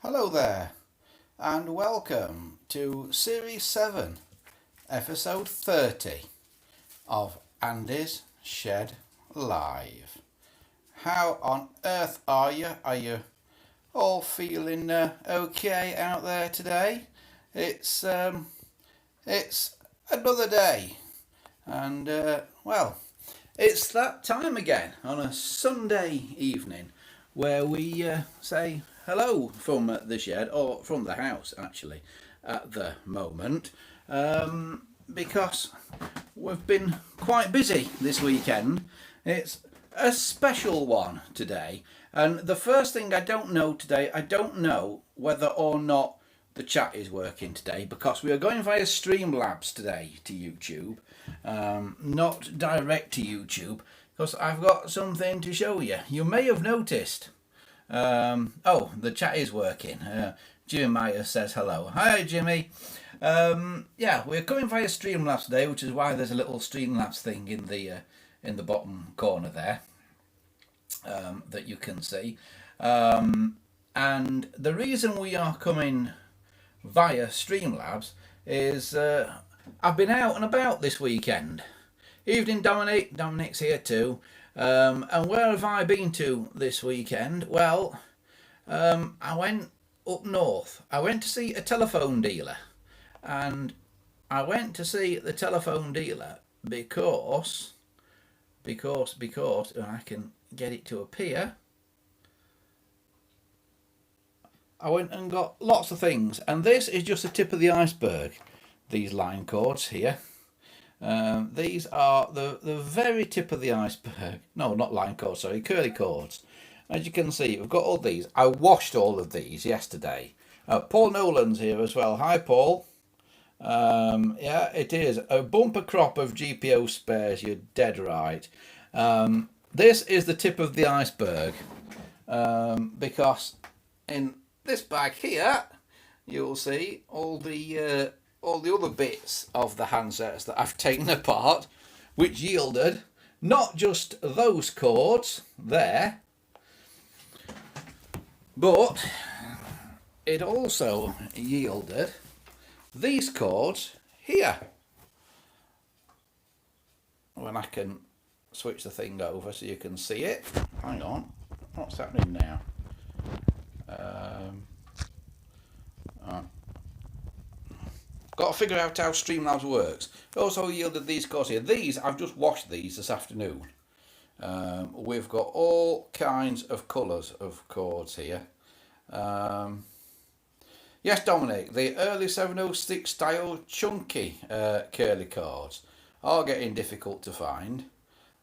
Hello there, and welcome to Series 7, Episode 30 of Andy's Shed Live. How on earth are you? Are you all feeling okay out there today? It's another day, and it's that time again on a Sunday evening where we say hello from the shed, or from the house actually, at the moment, because we've been quite busy this weekend. It's a special one today, and the first thing I don't know whether or not the chat is working today, because we are going via Streamlabs today to YouTube, not direct to YouTube, because I've got something to show you. You may have noticed. The chat is working. Jimmy Meyer says hello. Hi, Jimmy. We're coming via Streamlabs today, which is why there's a little Streamlabs thing in the bottom corner there that you can see. And the reason we are coming via Streamlabs is I've been out and about this weekend. Evening, Dominic. Dominic's here too. And where have I been to this weekend? Well, I went up north. I went to see a telephone dealer. And I went to see the telephone dealer because I can get it to appear. I went and got lots of things, and this is just the tip of the iceberg. These line cords here. These are the very tip of the iceberg. No, not line cords, sorry, curly cords. As you can see, we've got all these. I washed all of these yesterday. Paul Nolan's here as well. Hi, Paul. It is a bumper crop of GPO spares. You're dead right. This is the tip of the iceberg, because in this bag here, you'll see all the other bits of the handsets that I've taken apart, which yielded not just those cords there, but it also yielded these cords here. When I can switch the thing over so you can see it. Hang on, what's happening now? Got to figure out how Streamlabs works. It also yielded these cords here. These, I've just washed these this afternoon. We've got all kinds of colours of cords here. Yes, Dominic, the early 706 style chunky curly cords are getting difficult to find.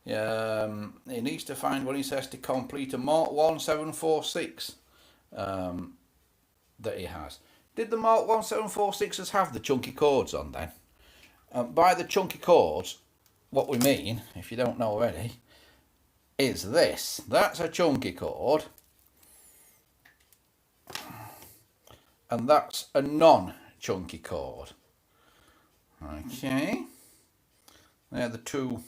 He needs to find what he says to complete a Mark 1746 that he has. Did the Mark 1746s have the chunky cords on then? By the chunky cords, what we mean, if you don't know already, is this. That's a chunky cord. And that's a non-chunky cord. Okay. They're the two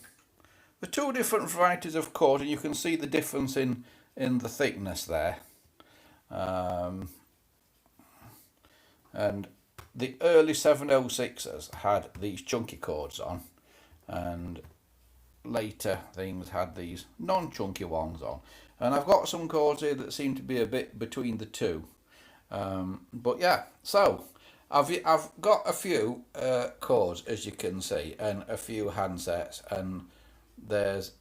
different varieties of cord, and you can see the difference in the thickness there. And the early 706s had these chunky cords on, and later things had these non-chunky ones on. And I've got some cords here that seem to be a bit between the two. But yeah, so I've got a few cords, as you can see, and a few handsets, and there's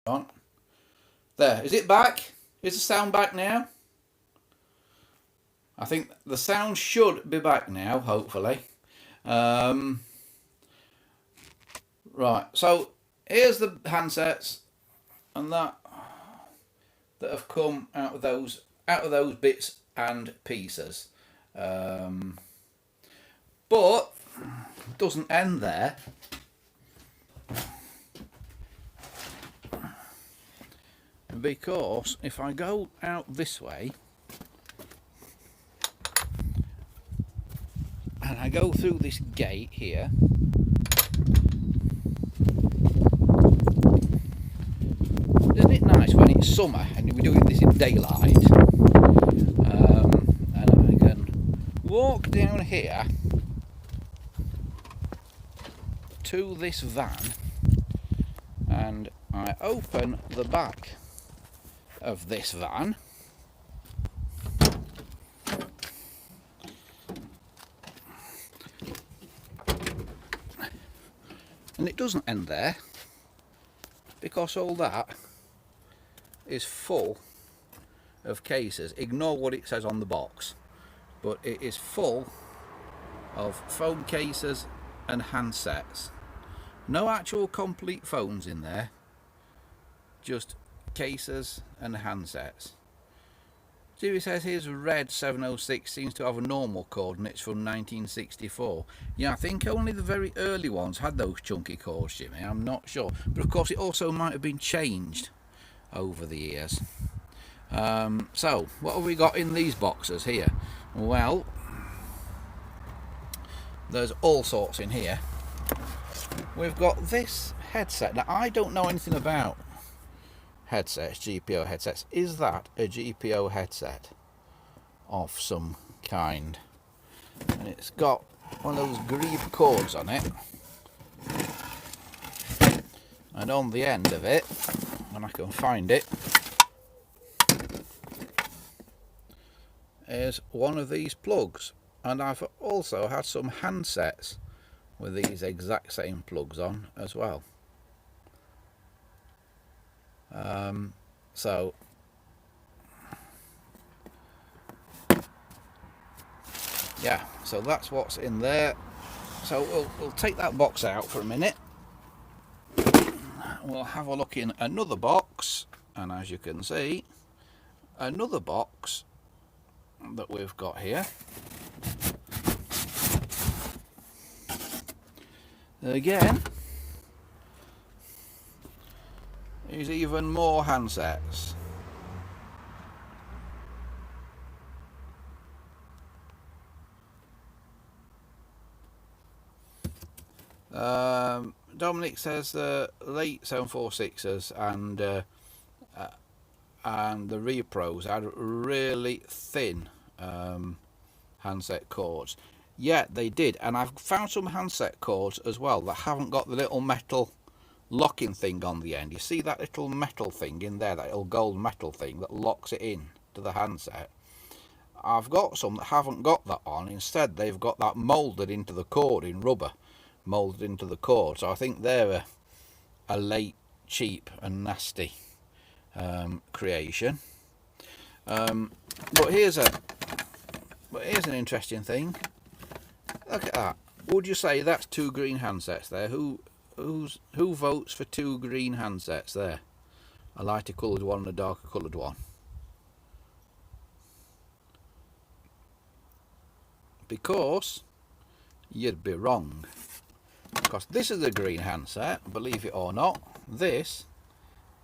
On. There, is it back? Is the sound back now? I think the sound should be back now, hopefully. Right, so here's the handsets and that have come out of those bits and pieces. But it doesn't end there. Because if I go out this way and I go through this gate here, isn't it nice when it's summer and we're doing this in daylight? And I can walk down here to this van and I open the back of this van, and it doesn't end there, because all that is full of cases. Ignore what it says on the box, but it is full of phone cases and handsets. No actual complete phones in there, just cases and handsets. See, it says here's red 706, seems to have a normal coordinates from 1964. Yeah, I think only the very early ones had those chunky cords, Jimmy. I'm not sure, but of course it also might have been changed over the years. So what have we got in these boxes here? Well, there's all sorts in here. We've got this headset. Now I don't know anything about headsets, GPO headsets. Is that a GPO headset of some kind? And it's got one of those greave cords on it, and on the end of it, when I can find it, is one of these plugs. And I've also had some handsets with these exact same plugs on as well. So yeah, so that's what's in there. So we'll take that box out for a minute. We'll have a look in another box, and as you can see, another box that we've got here. Again, is even more handsets. Dominic says late 746s and the Repros had really thin handset cords. Yeah, they did, and I've found some handset cords as well that haven't got the little metal locking thing on the end. You see that little metal thing in there, that little gold metal thing that locks it in to the handset? I've got some that haven't got that on. Instead, they've got that moulded into the cord in rubber, moulded into the cord. So I think they're a late, cheap and nasty creation. But here's an interesting thing. Look at that. Would you say that's two green handsets there? Who votes for two green handsets there? A lighter coloured one and a darker coloured one. Because you'd be wrong. Because this is a green handset, believe it or not. This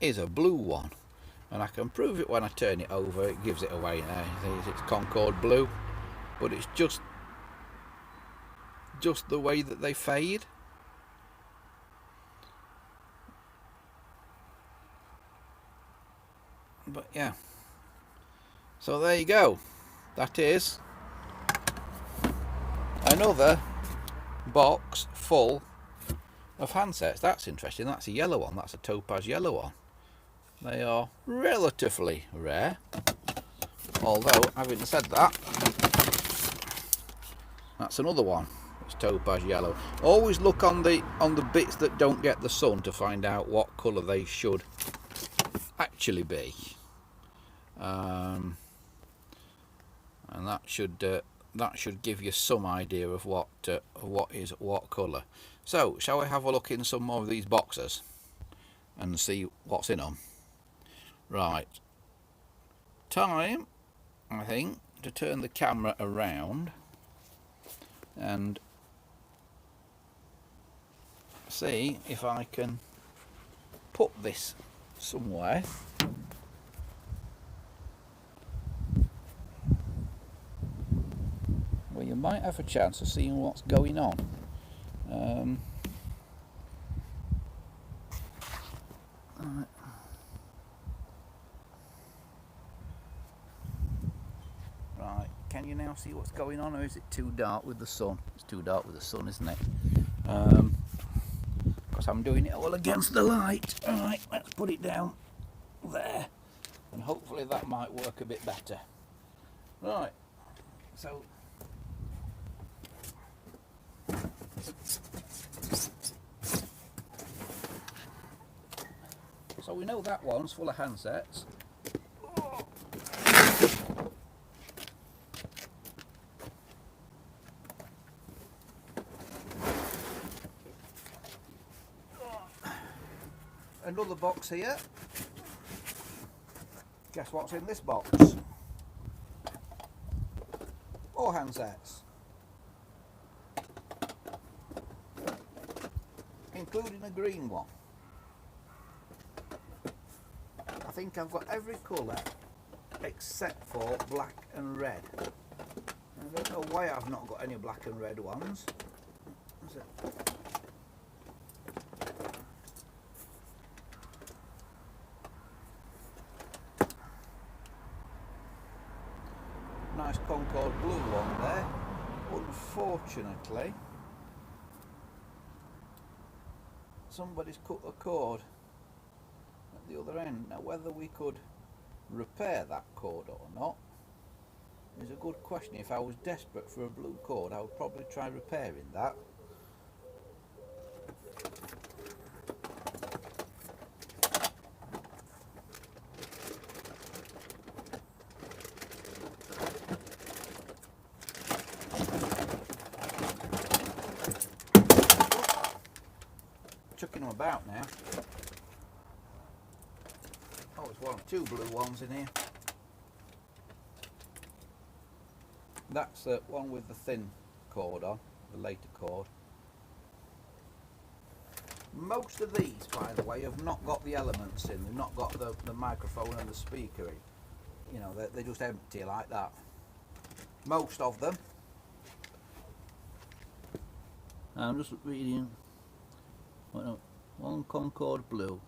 is a blue one. And I can prove it when I turn it over. It gives it away now. It's Concord blue. But it's just the way that they fade. But yeah, so there you go. That is another box full of handsets. That's interesting. That's a yellow one. That's a topaz yellow one. They are relatively rare, although having said that, that's another one. It's topaz yellow. Always look on the bits that don't get the sun to find out what colour they should actually be, and that should give you some idea of what is what colour. So shall we have a look in some more of these boxes and see what's in them? Right, time I think to turn the camera around and see if I can put this somewhere. Well, you might have a chance of seeing what's going on. Right, can you now see what's going on, or is it too dark with the sun? It's too dark with the sun, isn't it? Because I'm doing it all against the light. Alright, let's put it down there, and hopefully that might work a bit better. Right, so we know that one's full of handsets. Another box here. Guess what's in this box? All handsets, including a green one. I think I've got every colour except for black and red. I don't know why I've not got any black and red ones. Is it? Nice Concord blue one there. Unfortunately, somebody's cut the cord at the other end. Now, whether we could repair that cord or not is a good question. If I was desperate for a blue cord, I would probably try repairing that. Chucking them about now. Oh, there's two blue ones in here. That's the one with the thin cord on, the later cord. Most of these, by the way, have not got the elements in. They've not got the microphone and the speaker in. You know, they're just empty like that. Most of them. I'm just reading. One Concord blue.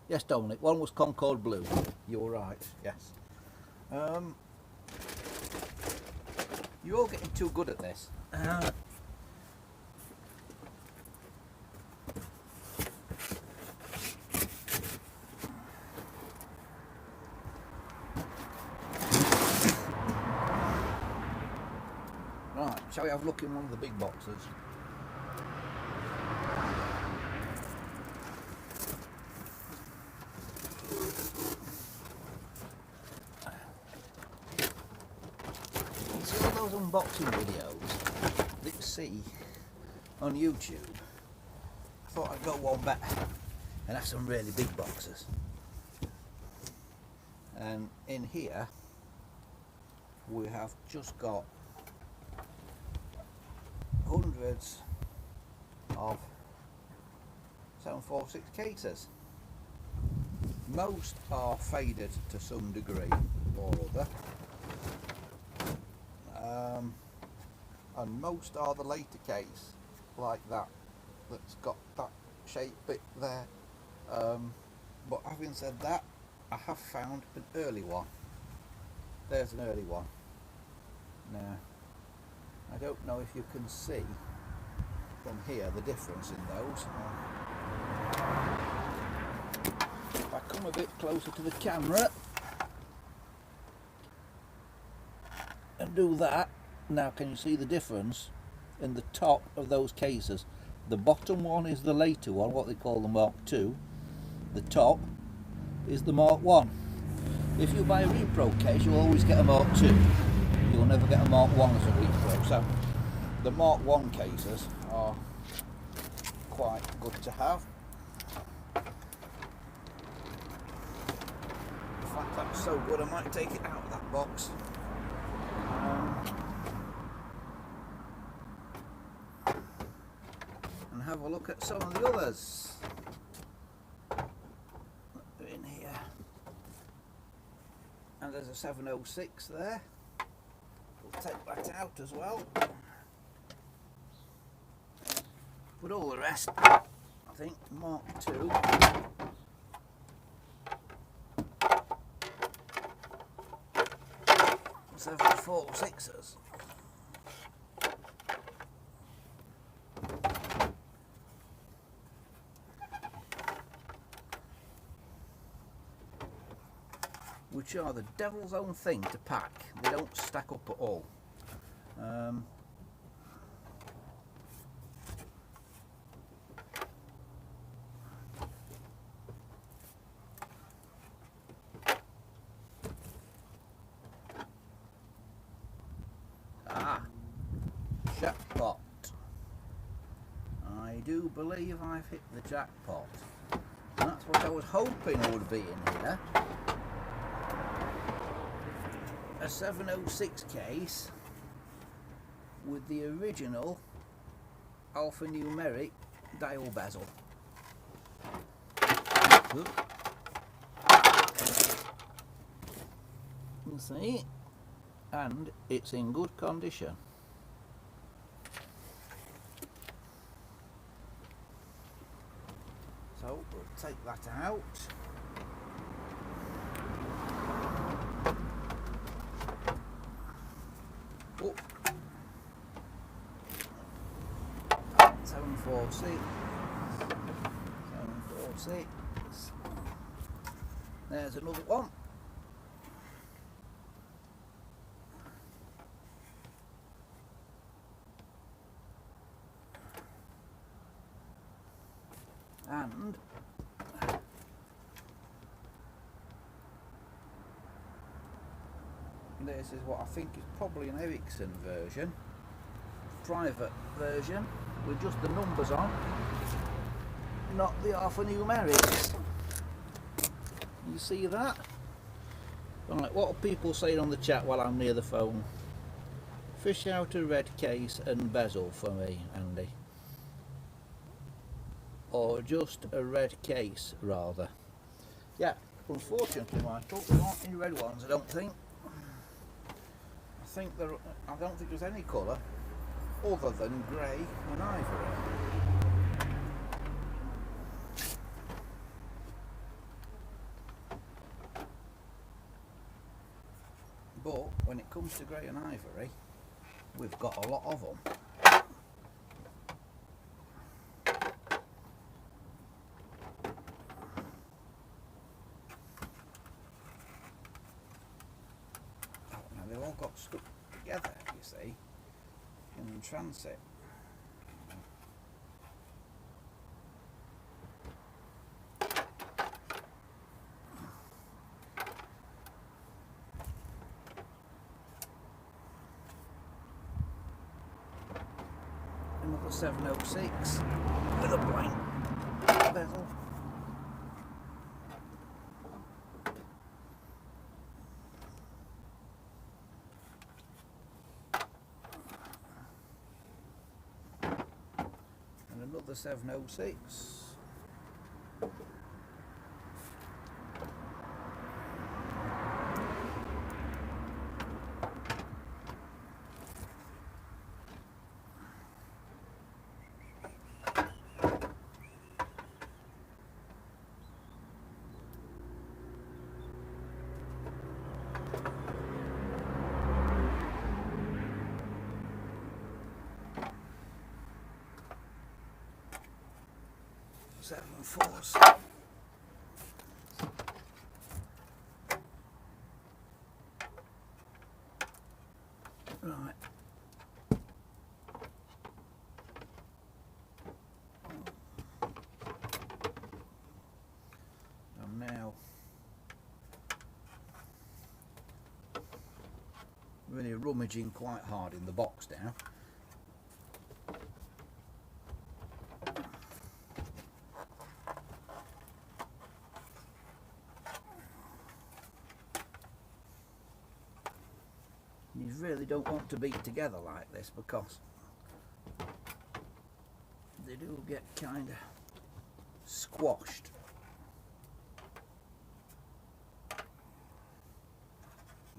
Yes, Dominic, one was Concord blue. You were right, yes. You're all getting too good at this. Right, shall we have a look in one of the big boxes? Unboxing videos that you see on YouTube, I thought I'd go one better and have some really big boxes. And in here we have just got hundreds of 746 cases. Most are faded to some degree or other. And most are the later case, like that, that's got that shape bit there. But having said that, I have found an early one. There's an early one. Now, I don't know if you can see from here the difference in those. If I come a bit closer to the camera and do that, now can you see the difference in the top of those cases? The bottom one is the later one, what they call the Mark II, the top, is the Mark 1. If you buy a repro case, you'll always get a Mark 2. You'll never get a Mark 1 as a repro. So the Mark 1 cases are quite good to have. In fact, that's so good I might take it out of that box. And have a look at some of the others in here. And there's a 706 there. We'll take that out as well. But all the rest, I think, Mark 2. 746s. Which are the devil's own thing to pack. They don't stack up at all. Jackpot. I do believe I've hit the jackpot. And that's what I was hoping would be in here. A 706 case with the original alphanumeric dial bezel. You see, and it's in good condition. So we'll take that out. Oh. 746. 746. There's another one. And this is what I think is probably an Ericsson version, private version, with just the numbers on, not the alphanumerics. You see that? Right, what are people saying on the chat while I'm near the phone? Fish out a red case and bezel for me, Andy. Or just a red case, rather. Yeah, unfortunately, Michael, there aren't any red ones, I don't think. I don't think there's any colour other than grey and ivory. But when it comes to grey and ivory, we've got a lot of them. They've all got stuck together, you see, in transit. Another 706 with a blank bezel. Another 706. Seven fours. Right. I'm now really rummaging quite hard in the box now. You really don't want to beat together like this because they do get kind of squashed.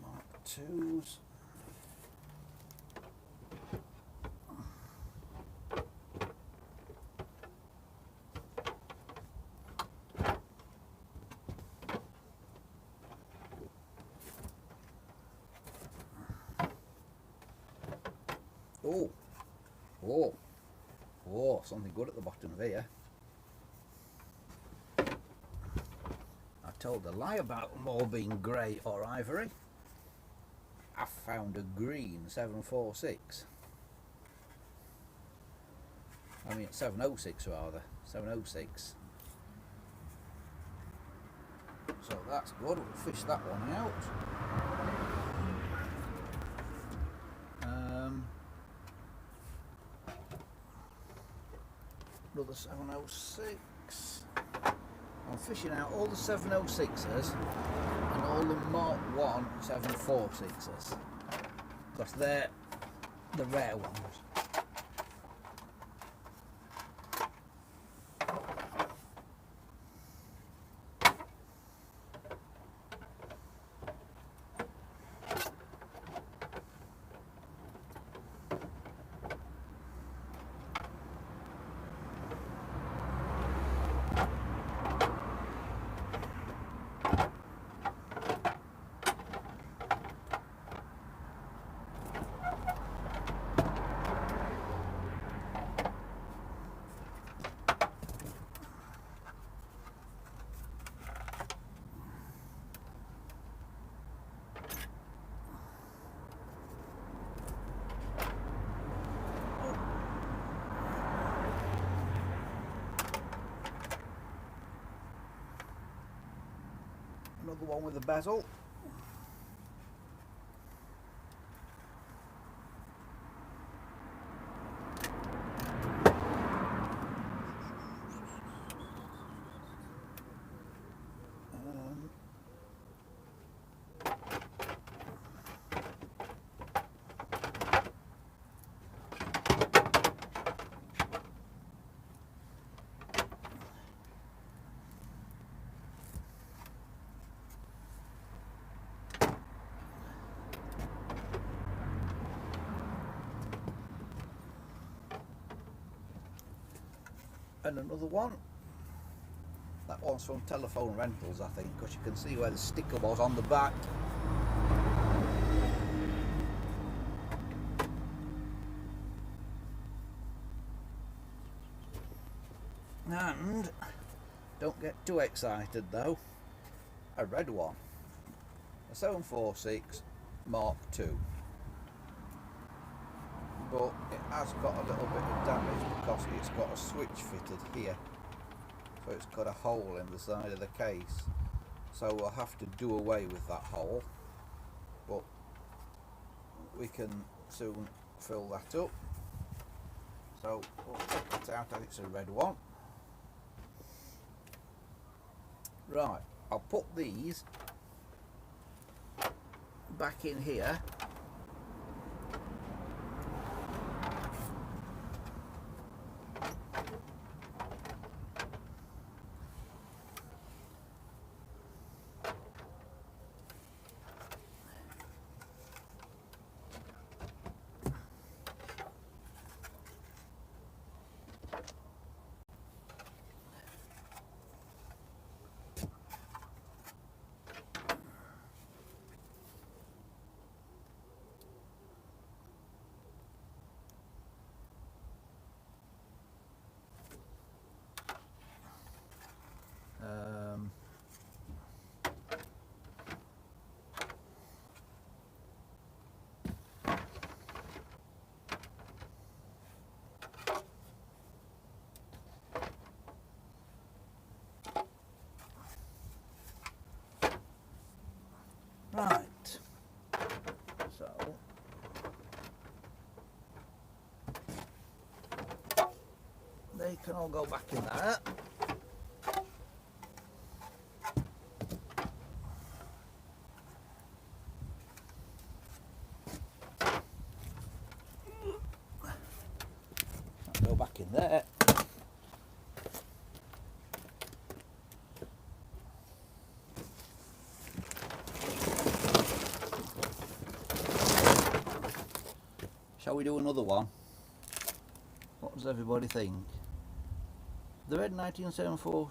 Mark 2s. Oh, oh, oh, something good at the bottom of here. I told a lie about them all being grey or ivory. I found a green 746. I mean 706 rather, 706. So that's good, we'll fish that one out. Another 706. I'm fishing out all the 706s and all the Mark 1 746s because they're the rare ones. Another one with a bezel. And another one. That one's from Telephone Rentals, I think, because you can see where the sticker was on the back. And don't get too excited though, a red one, a 746 Mark II. But it has got a little bit of damage because it's got a switch fitted here, so it's got a hole in the side of the case, so we'll have to do away with that hole, but we can soon fill that up. So we'll take it out, and it's a red one. Right, I'll put these back in here. can all go back in there. Go back in there. Shall we do another one? What does everybody think? The red 1974.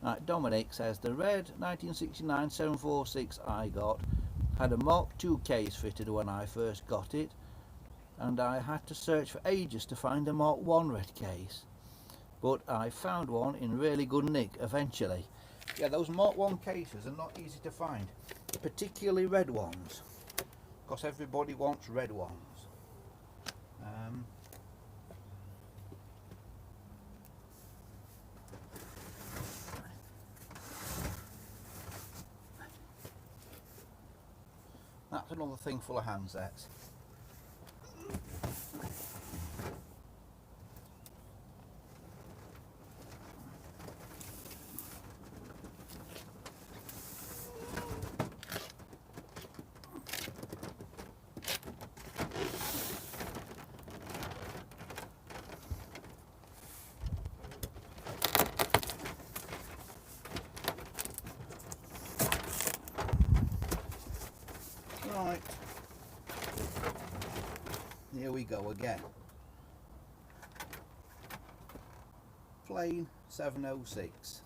Right, Dominic says the red 1969 746 I got had a Mark II case fitted when I first got it, and I had to search for ages to find a Mark I red case, but I found one in really good nick eventually. Yeah, those Mark I cases are not easy to find, particularly red ones, because everybody wants red ones. That's another thing full of handsets. Right, here we go again. Plain 706.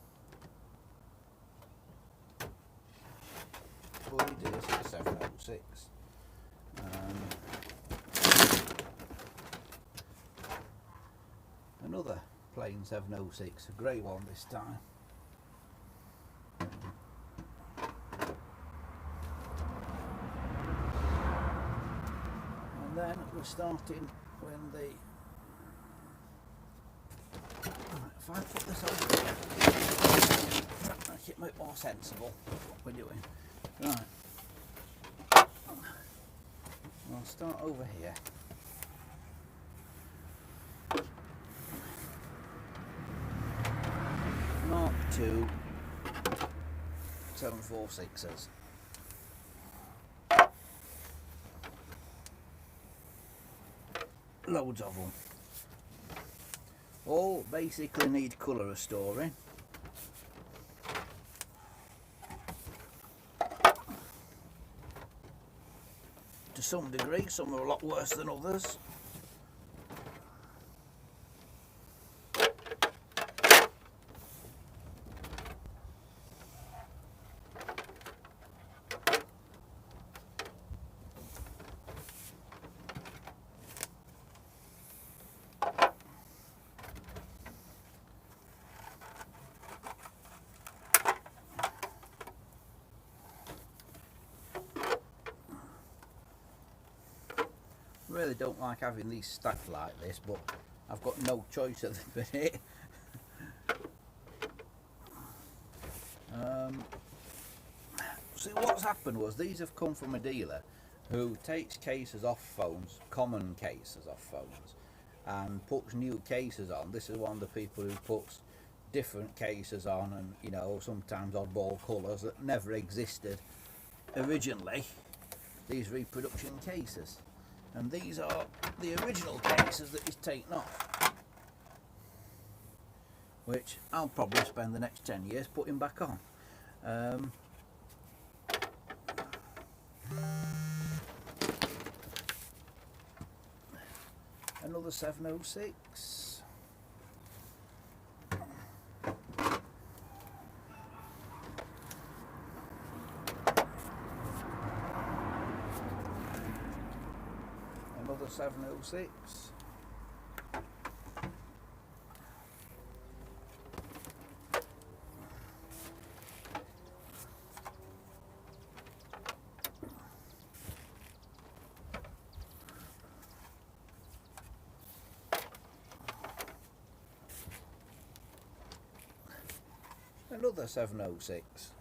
But it is a 706. Another plain 706, a grey one this time. And then we're starting when the... If I put this over here, make it a bit more sensible what we're doing. Right. I'll start over here. Mark II 746s. Loads of them. All basically need colour restoring. To some degree, some are a lot worse than others. I really don't like having these stacked like this, but I've got no choice at the minute. See, what's happened was these have come from a dealer who takes cases off phones, common cases off phones, and puts new cases on. This is one of the people who puts different cases on, and you know, sometimes oddball colours that never existed originally, these reproduction cases. And these are the original cases that he's taken off, which I'll probably spend the next 10 years putting back on. Another 706. Another 706. Another 706.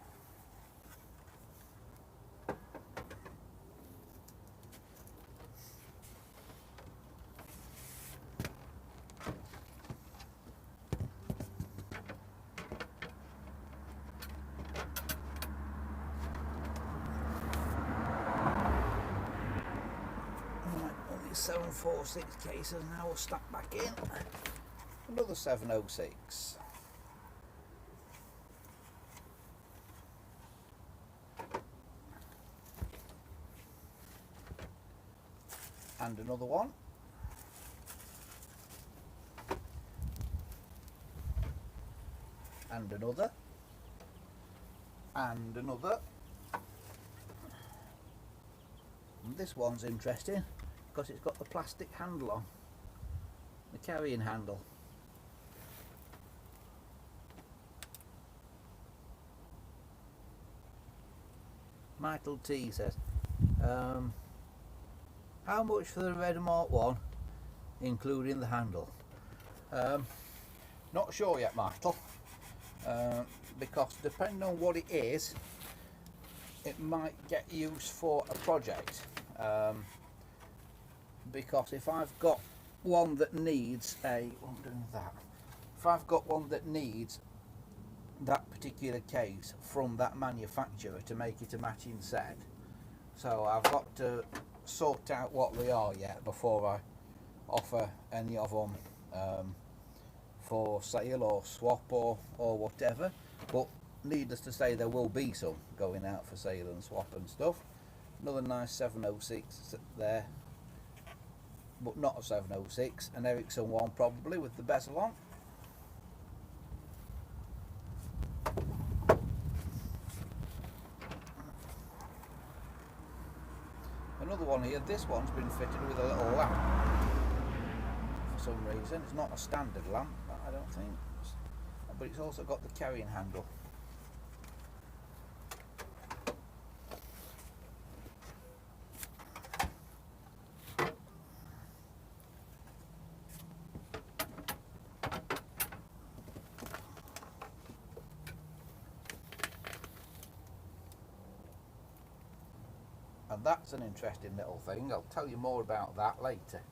746 cases now will stack back in. Another 706. And another one. And another. And another. And this one's interesting because it's got the plastic handle on, the carrying handle. Michael T says, how much for the red Mark 1 including the handle? Not sure yet, Michael, because depending on what it is, it might get used for a project, because if I've got one that needs if I've got one that needs that particular case from that manufacturer to make it a matching set, so I've got to sort out what they are yet before I offer any of them for sale or swap or whatever. But needless to say, there will be some going out for sale and swap and stuff. Another nice 706 there, but not a 706, an Ericsson one probably with the bezel on. Another one here. This one's been fitted with a little lamp for some reason. It's not a standard lamp, I don't think, but it's also got the carrying handle. And that's an interesting little thing. I'll tell you more about that later.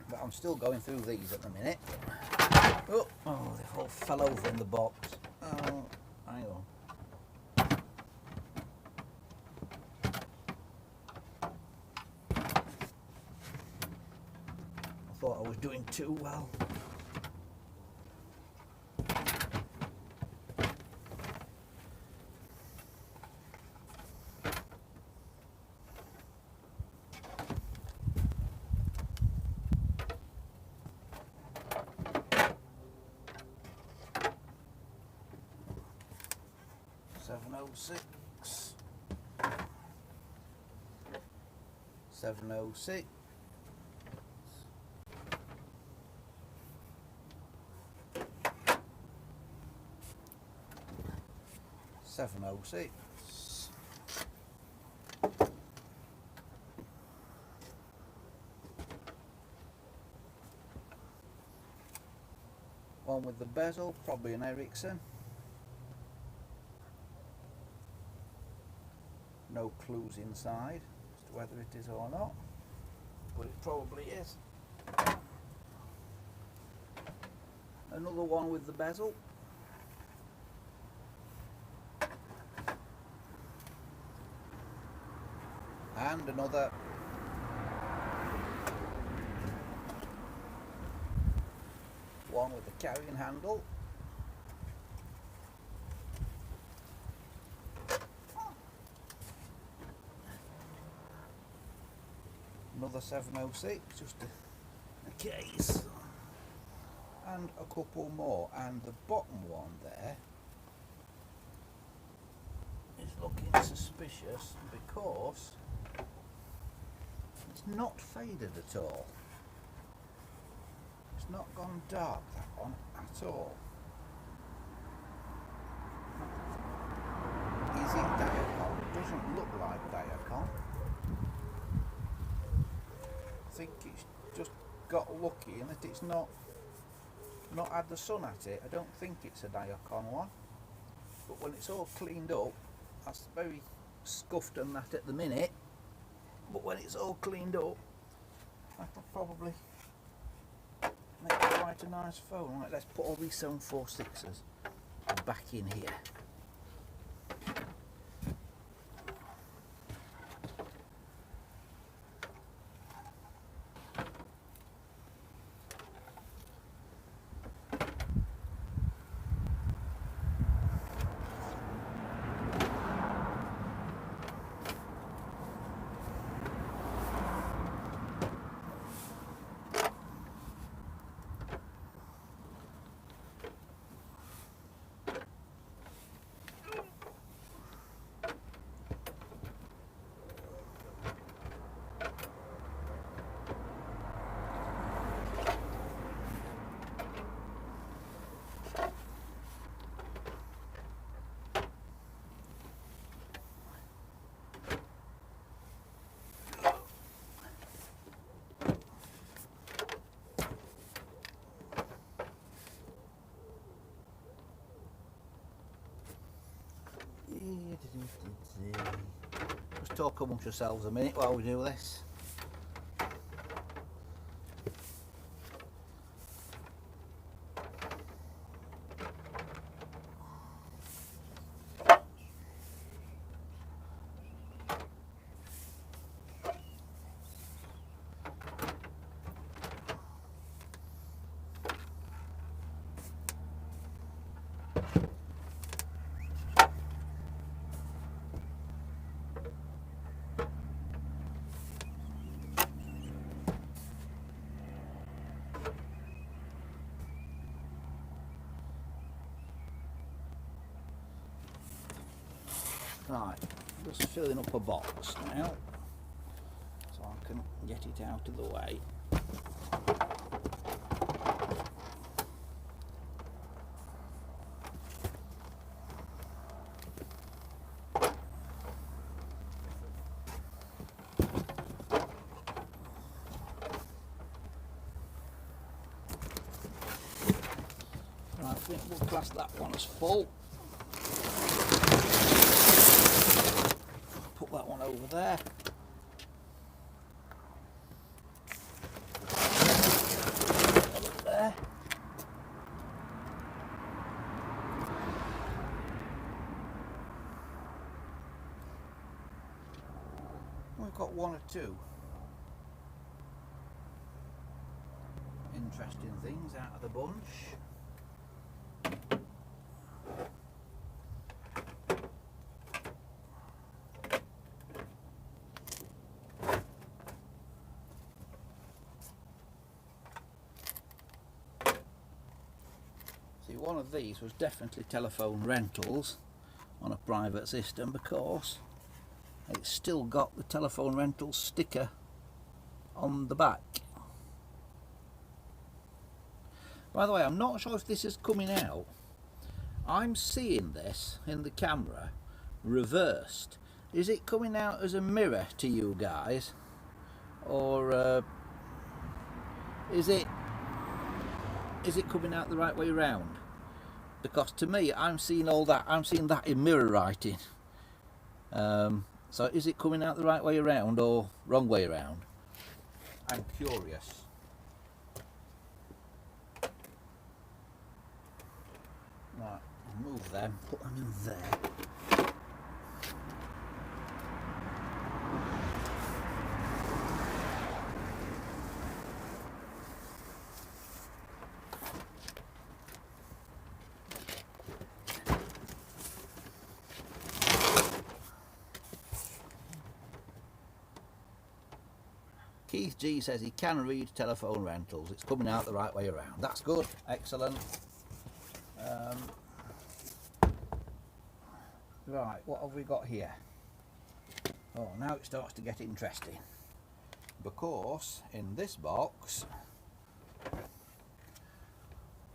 But I'm still going through these at the minute. Oh, they all fell over in the box. Oh, hang on. I thought I was doing too well. Six, 706, 706, one with the bezel, probably an Ericsson. No clues inside as to whether it is or not, but it probably is. Another one with the bezel. And another. One with the carrying handle. Another 706, just a case, and a couple more, and the bottom one there is looking suspicious because it's not faded at all. It's not gone dark, that one, at all. Is it Diacon? It doesn't look like Diacon. I think it's just got lucky in that it's not had the sun at it. I don't think it's a Diacon one, but when it's all cleaned up, that's very scuffed and that at the minute, but when it's all cleaned up, that'll probably make quite a nice phone. Right, let's put all these 746s back in here. talk amongst yourselves a minute while we do this. Right, just filling up a box now, so I can get it out of the way. Right, I think we'll class that one as full. Put that one over there. Over there. We've got one or two interesting things out of the bunch. One of these was definitely telephone rentals on a private system because it's still got the telephone rental sticker on the back. By the way, I'm not sure if this is coming out. I'm seeing this in the camera reversed. Is it coming out as a mirror to you guys, or is it coming out the right way round? Because to me, I'm seeing all that. I'm seeing that in mirror writing. So is it coming out the right way around or wrong way around? I'm curious. Right, move them. Put them in there. Keith G says he can read telephone rentals. It's coming out the right way around. That's good. Excellent. Right, what have we got here? Oh, now it starts to get interesting. Because in this box,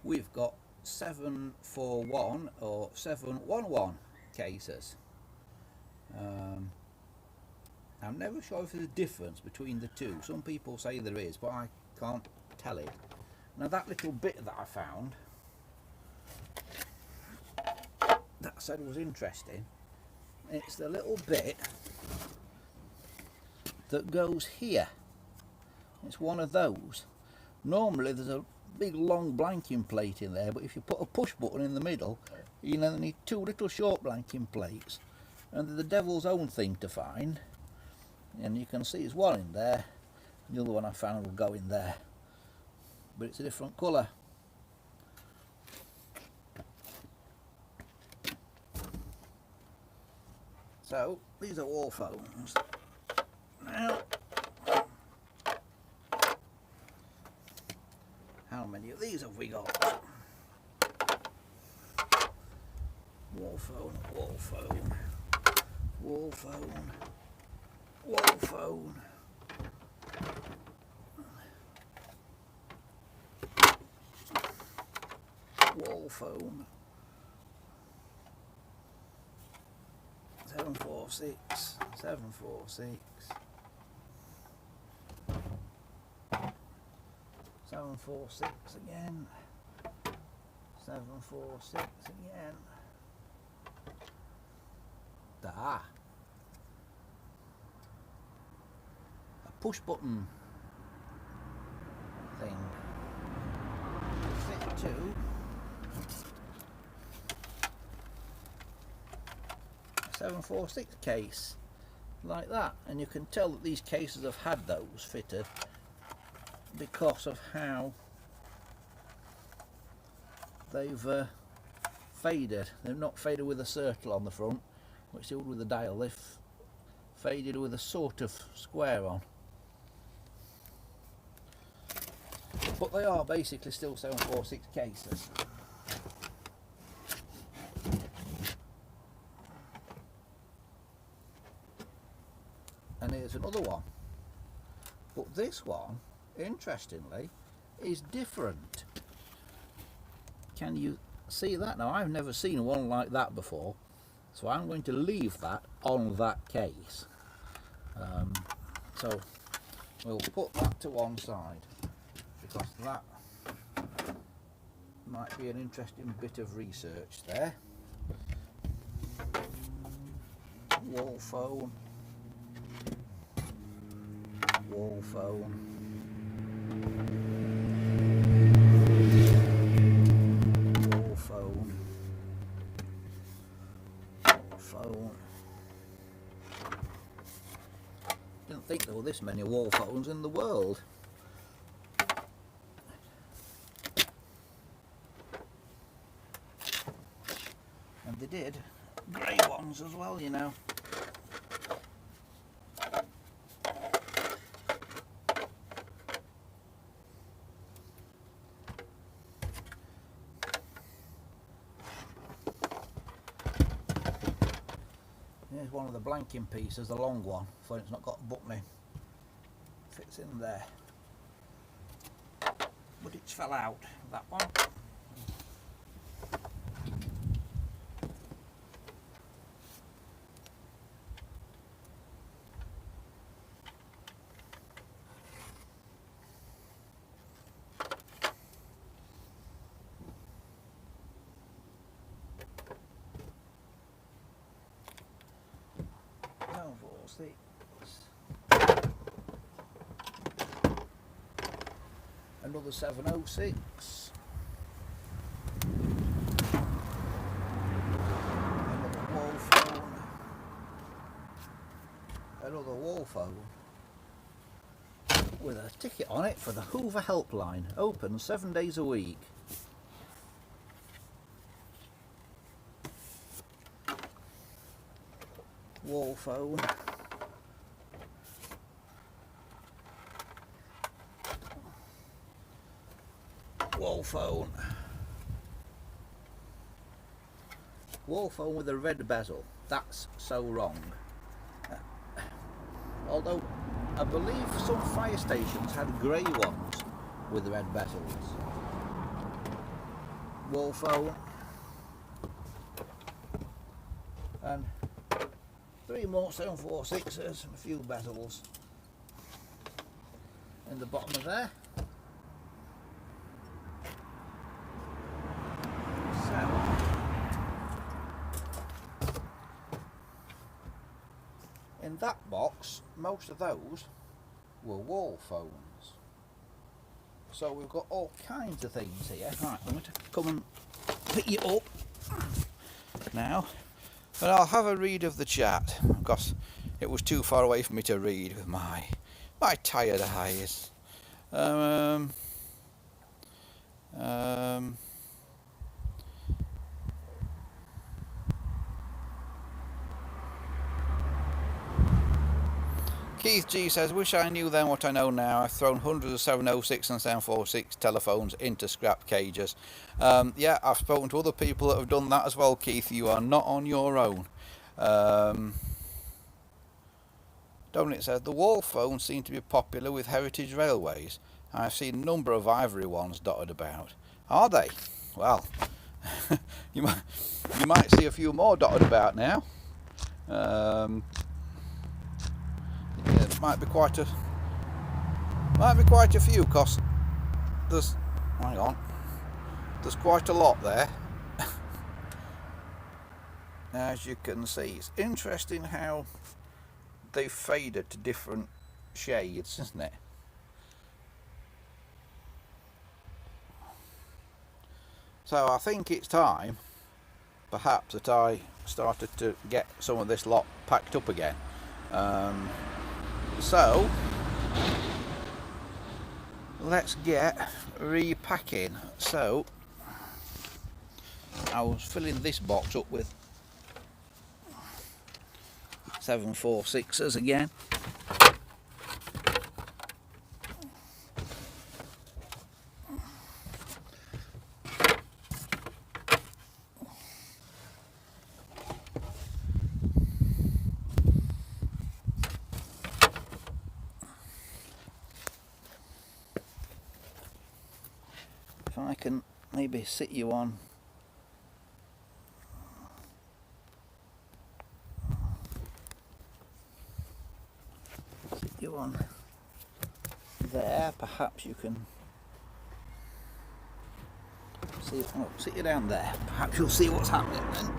we've got 741 or 711 cases. I'm never sure if there's a difference between the two. Some people say there is, but I can't tell it. Now that little bit that I found that I said was interesting, it's the little bit that goes here. It's one of those. Normally there's a big long blanking plate in there, but if you put a push button in the middle, you know, need two little short blanking plates, and they're the devil's own thing to find. And you can see there's one in there, the other one I found will go in there, but it's a different colour. So these are wall phones. Now, how many of these have we got? Wall phone, wall phone, wall phone, wall phone. Wall phone. 746, 746, 746 again, 746 again. Da. push button thing fit to a 746 case like that, and you can tell that these cases have had those fitted because of how they've faded. They've not faded with a circle on the front, which they would with the dial. They've faded with a sort of square on. But they are basically still 746 cases. And here's another one. But this one, interestingly, is different. Can you see that? Now, I've never seen one like that before, so I'm going to leave that on that case. So we'll put that to one side, because that might be an interesting bit of research there. Wall phone, wall phone, wall phone, wall phone. Didn't think there were this many wall phones in the world. And they did grey ones as well, you know. Here's one of the blanking pieces, the long one, so it's not got a button in. Fits in there. But it's fell out, that one. Another 706. Another wall phone. Another wall phone with a ticket on it for the Hoover helpline, open 7 days a week. Wall phone. Wall phone. Wall phone with a red bezel. That's so wrong. Although I believe some fire stations had grey ones with red bezels. Wall phone. And 3 more 746s and a few bezels in the bottom of there. In that box, most of those were wall phones. So we've got all kinds of things here. Right, I'm going to come and pick you up now, and I'll have a read of the chat, because it was too far away for me to read with my tired eyes. Keith G says, wish I knew then what I know now. I've thrown hundreds of 706 and 746 telephones into scrap cages. Yeah, I've spoken to other people that have done that as well, Keith. You are not on your own. Dominic says, the wall phones seem to be popular with heritage railways. I've seen a number of ivory ones dotted about. Are they? Well, you might see a few more dotted about now. Yeah, it might be quite a few, because there's quite a lot there. As you can see, it's interesting how they've faded to different shades, isn't it? So I think it's time, perhaps, that I started to get some of this lot packed up again. So let's get repacking. So I was filling this box up with 746s again. If I can maybe sit you on there, perhaps you can see. Oh, sit you down there. Perhaps you'll see what's happening then.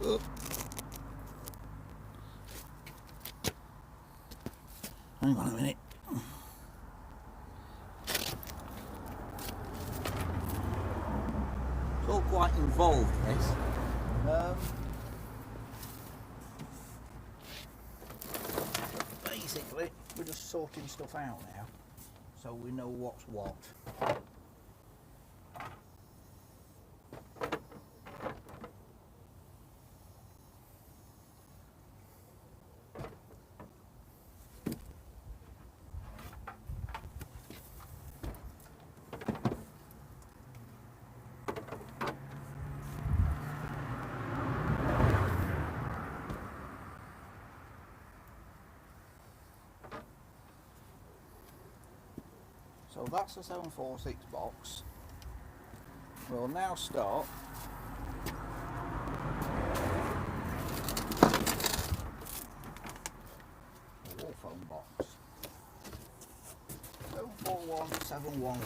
Oh. Hang on a minute. It's all quite involved, this. Basically, we're just sorting stuff out now, so we know what's what. So that's the 746 box. We'll now start the wall foam box. 741711,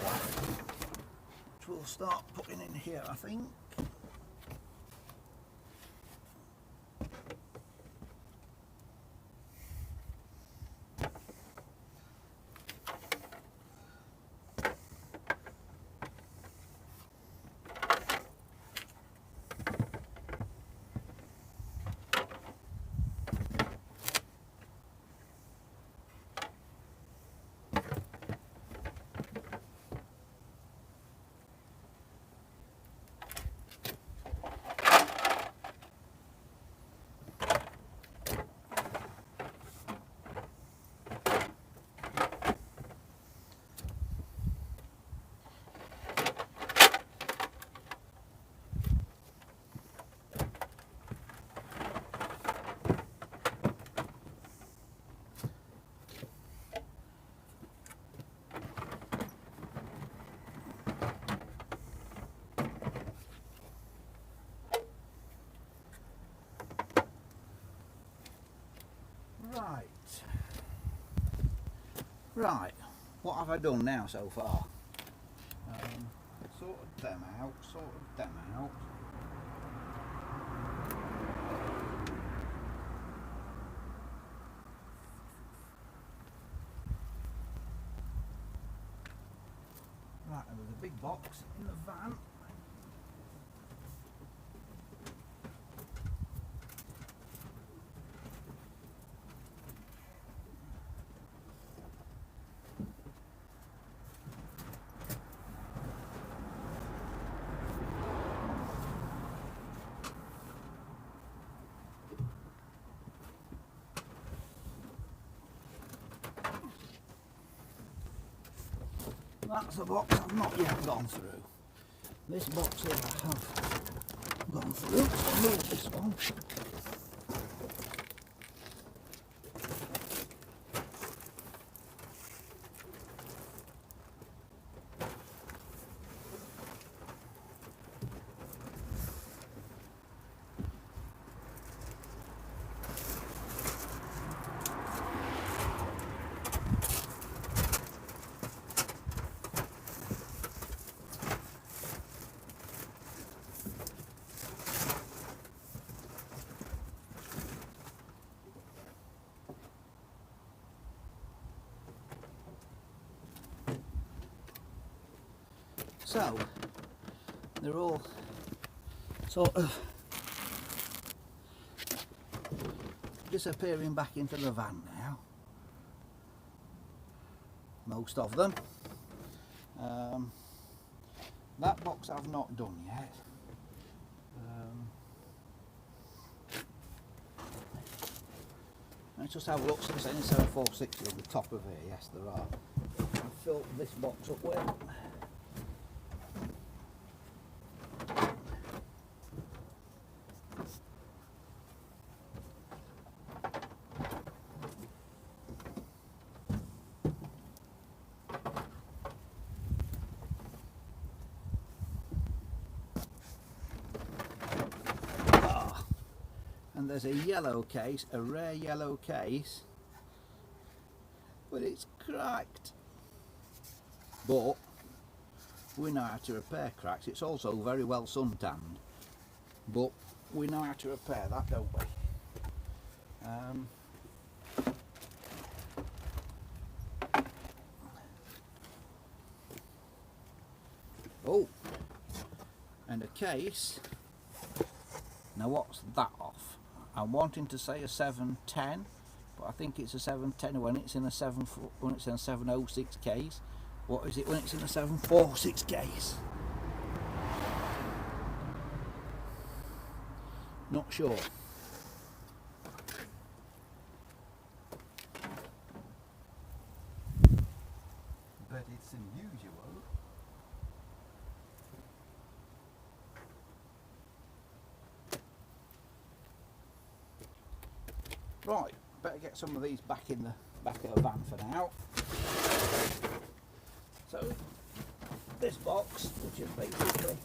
which we'll start putting in here, I think. Right, what have I done now so far? Sorted them out, sorted them out. Right, there was a big box in the van. That's a box I've not yet gone through. This box here I have gone through. I'll move this one. So they're all sort of disappearing back into the van now, most of them. That box I've not done yet. Let's just have a look. So there's any 746 on the top of here. Yes, there are. I've filled this box up with. And there's a yellow case, a rare yellow case, but it's cracked. But we know how to repair cracks. It's also very well suntanned, but we know how to repair that, don't we? Oh, and a case. Now what's that off? I'm wanting to say a 710, but I think it's a 710 when it's in a 706 case. What is it when it's in a 746 case? Not sure. But it's unusual. Right, better get some of these back in the back of the van for now. So this box, which is basically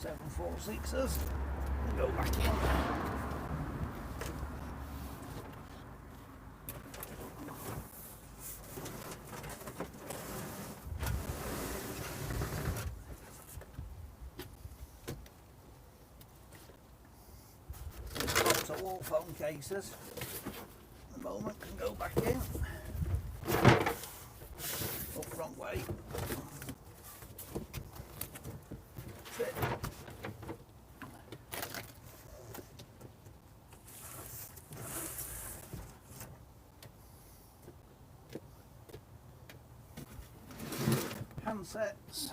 746s, will go back in. All phone cases at the moment can go back in. Up front way. That's it. Handsets.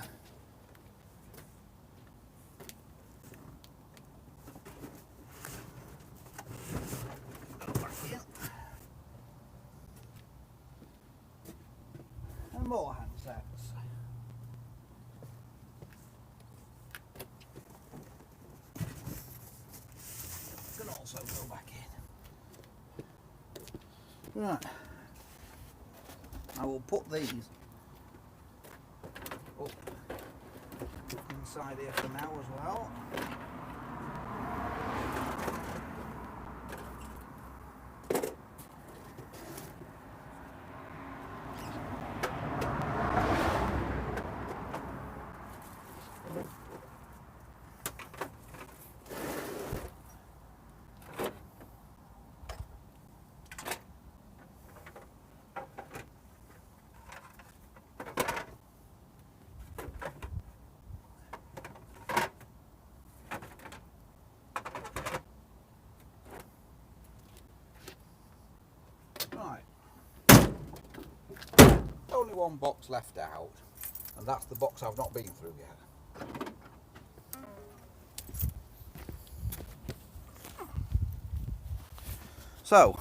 More handsets. Can also go back in. Right. I will put these up inside here for now as well. Only one box left out, and that's the box I've not been through yet. So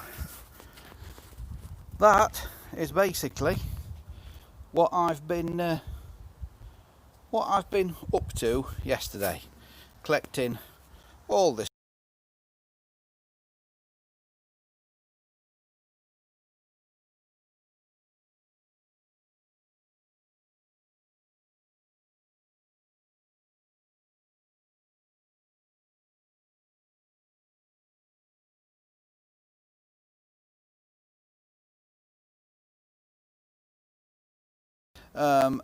that is basically what I've been up to yesterday, collecting all this.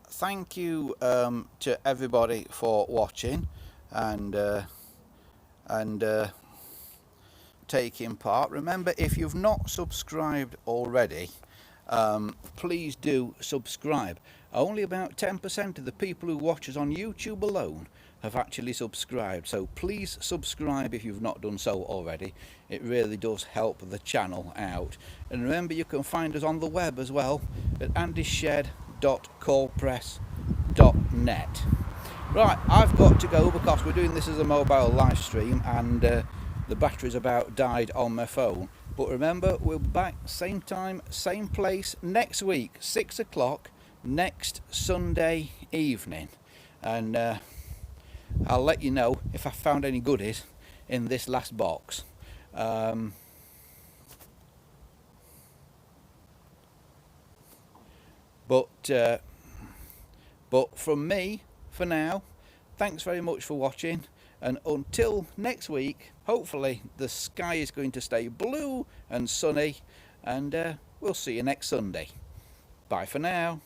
Thank you to everybody for watching and taking part. Remember, if you've not subscribed already, please do subscribe. Only about 10% of the people who watch us on YouTube alone have actually subscribed, so please subscribe if you've not done so already. It really does help the channel out. And remember, you can find us on the web as well at andyshed.coldpress.net. Right, I've got to go because we're doing this as a mobile live stream, and the battery's about died on my phone. But remember, we'll be back same time, same place next week, 6 o'clock next Sunday evening. And I'll let you know if I found any goodies in this last box. But from me, for now, thanks very much for watching, and until next week, hopefully the sky is going to stay blue and sunny, and we'll see you next Sunday. Bye for now.